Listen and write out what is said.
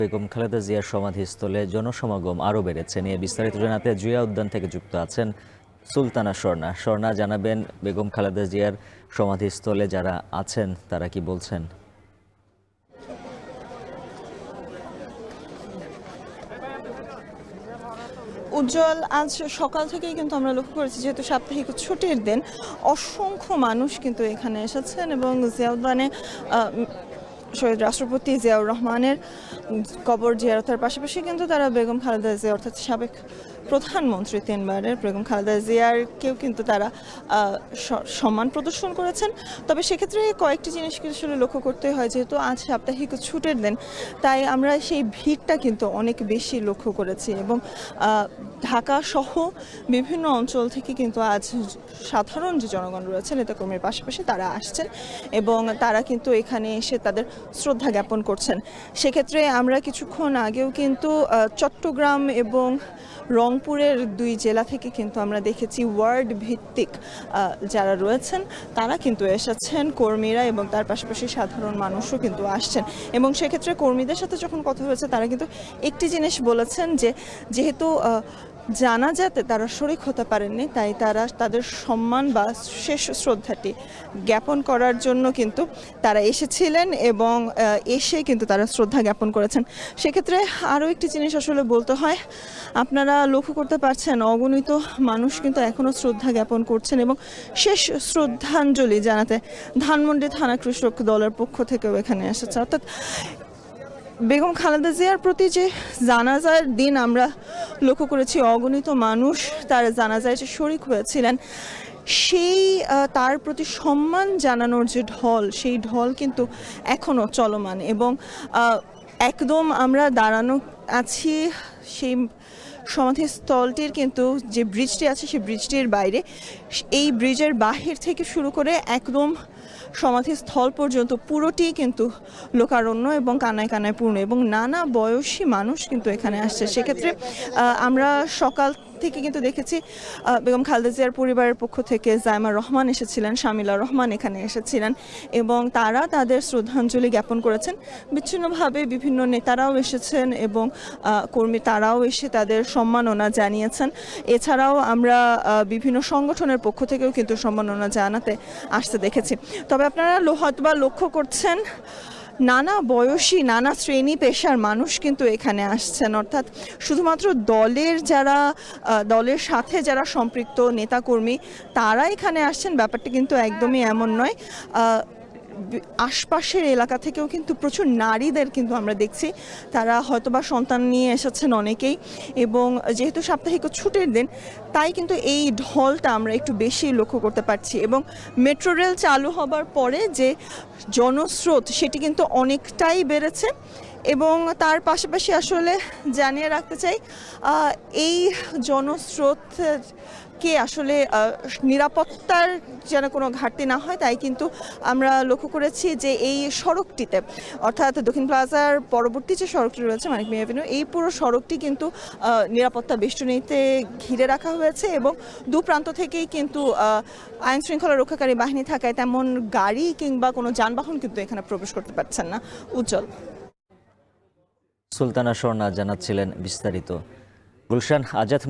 বেগম খালেদা জিয়ার সমাধিস্থলে জনসমাগম আরও বেড়েছে নিয়ে বিস্তারিত জানাতে জুয়া উদ্যান থেকে যুক্ত আছেন সুলতানা স্বর্ণা। স্বর্ণা, জানাবেন বেগম খালেদা জিয়ার সমাধিস্থলে যারা আছেন তারা কি বলছেন? উজ্জ্বল, আজ সকাল থেকেই কিন্তু আমরা লক্ষ্য করেছি, যেহেতু সাপ্তাহিক ছুটির দিন, অসংখ্য মানুষ কিন্তু এখানে এসেছেন এবং জিয়া উদ্যানে শহীদ রাষ্ট্রপতি জিয়াউর রহমানের কবর জিয়ারতের পাশাপাশি কিন্তু তারা বেগম খালেদা জিয়া অর্থাৎ সাবেক প্রধানমন্ত্রী তিনবারের বেগম খালেদা জিয়ারকেও কিন্তু তারা সম্মান প্রদর্শন করেছেন। তবে সেক্ষেত্রে কয়েকটি জিনিসকে আসলে লক্ষ্য করতে হয়, যেহেতু আজ সাপ্তাহিক ছুটির দিন, তাই আমরা সেই ভিড়টা কিন্তু অনেক বেশি লক্ষ্য করেছি এবং ঢাকা সহ বিভিন্ন অঞ্চল থেকে কিন্তু আজ সাধারণ যে জনগণ রয়েছে, নেতাকর্মীর পাশাপাশি তারা আসছেন এবং তারা কিন্তু এখানে এসে তাদের শ্রদ্ধা জ্ঞাপন করছেন। সেক্ষেত্রে আমরা কিছুক্ষণ আগেও কিন্তু চট্টগ্রাম এবং রংপুরের দুই জেলা থেকে কিন্তু আমরা দেখেছি ওয়ার্ড ভিত্তিক যারা রয়েছেন তারা কিন্তু এসেছেন, কর্মীরা এবং তার পাশাপাশি সাধারণ মানুষও কিন্তু আসছেন। এবং সেক্ষেত্রে কর্মীদের সাথে যখন কথা হয়েছে তারা কিন্তু একটি জিনিস বলেছেন, যে যেহেতু জানাজাতে তারা শরিক হতে পারেননি, তাই তারা তাদের সম্মান বা শেষ শ্রদ্ধাটি জ্ঞাপন করার জন্য কিন্তু তারা এসেছিলেন এবং এসে কিন্তু তারা শ্রদ্ধা জ্ঞাপন করেছেন। সেক্ষেত্রে আরও একটি জিনিস আসলে বলতে হয়, আপনারা লক্ষ্য করতে পারছেন অগণিত মানুষ কিন্তু এখনও শ্রদ্ধা জ্ঞাপন করছেন এবং শেষ শ্রদ্ধাঞ্জলি জানাতে ধানমন্ডি থানা কৃষক দলের পক্ষ থেকেও এখানে এসেছে। অর্থাৎ বেগম খালেদা জিয়ার প্রতি যে জানাজার দিন আমরা লক্ষ্য করেছি অগণিত মানুষ তার জানাজায় যে শরিক হয়েছিলেন, সেই তার প্রতি সম্মান জানানোর যে ঢল, সেই ঢল কিন্তু এখনও চলমান এবং একদম আমরা দাঁড়ানো আছি সেই সমাধিস্থলটির কিন্তু যে ব্রিজটি আছে সেই ব্রিজটির বাইরে। এই ব্রিজের বাহির থেকে শুরু করে একদম সমাধিস্থল পর্যন্ত পুরোটি কিন্তু লোকারণ্য এবং কানায় কানায় পূর্ণ এবং নানা বয়সী মানুষ কিন্তু এখানে আসছে। সেক্ষেত্রে আমরা সকাল থেকে কিন্তু দেখেছি বেগম খালেদা জিয়ার পরিবারের পক্ষ থেকে জাইমা রহমান এসেছিলেন, শামিলা রহমান এখানে এসেছিলেন এবং তারা তাদের শ্রদ্ধাঞ্জলি জ্ঞাপন করেছেন। বিচ্ছিন্নভাবে বিভিন্ন নেতারাও এসেছেন এবং কর্মী তারাও এসে তাদের সম্মাননা জানিয়েছেন। এছাড়াও আমরা বিভিন্ন সংগঠনের পক্ষ থেকেও কিন্তু সম্মাননা জানাতে আসতে দেখেছি। তবে আপনারা হয়তোবা লক্ষ্য করছেন নানা বয়সী নানা শ্রেণী পেশার মানুষ কিন্তু এখানে আসছেন, অর্থাৎ শুধুমাত্র দলের সাথে যারা সম্পৃক্ত নেতাকর্মী তারা এখানে আসছেন ব্যাপারটা কিন্তু একদমই এমন নয়। আশপাশের এলাকা থেকেও কিন্তু প্রচুর নারীদের কিন্তু আমরা দেখছি, তারা হয়তোবা সন্তান নিয়ে এসেছেন অনেকেই এবং যেহেতু সাপ্তাহিক ছুটির দিন তাই কিন্তু এই ঢলটা আমরা একটু বেশি লক্ষ্য করতে পারছি এবং মেট্রো রেল চালু হবার পরে যে জনস্রোত সেটি কিন্তু অনেকটাই বেড়েছে। এবং তার পাশাপাশি আসলে জানিয়ে রাখতে চাই, এই জনস্রোতকে আসলে নিরাপত্তার যেন কোনো ঘাটতি না হয়, তাই কিন্তু আমরা লক্ষ্য করেছি যে এই সড়কটিতে অর্থাৎ দক্ষিণ প্লাজার পরবর্তী যে সড়কটি রয়েছে মানিক মিয়া এভিনিউ, এই পুরো সড়কটি কিন্তু নিরাপত্তা বেষ্টনীতে ঘিরে রাখা হয়েছে এবং দু প্রান্ত থেকেই কিন্তু আইন শৃঙ্খলা রক্ষাকারী বাহিনী থাকায় তেমন গাড়ি কিংবা কোনো যানবাহন কিন্তু এখানে প্রবেশ করতে পারছেন না। উজ্জ্বল। সুলতানা স্বর্ণা জানাচ্ছিলেন বিস্তারিত। গুলশান আজাদ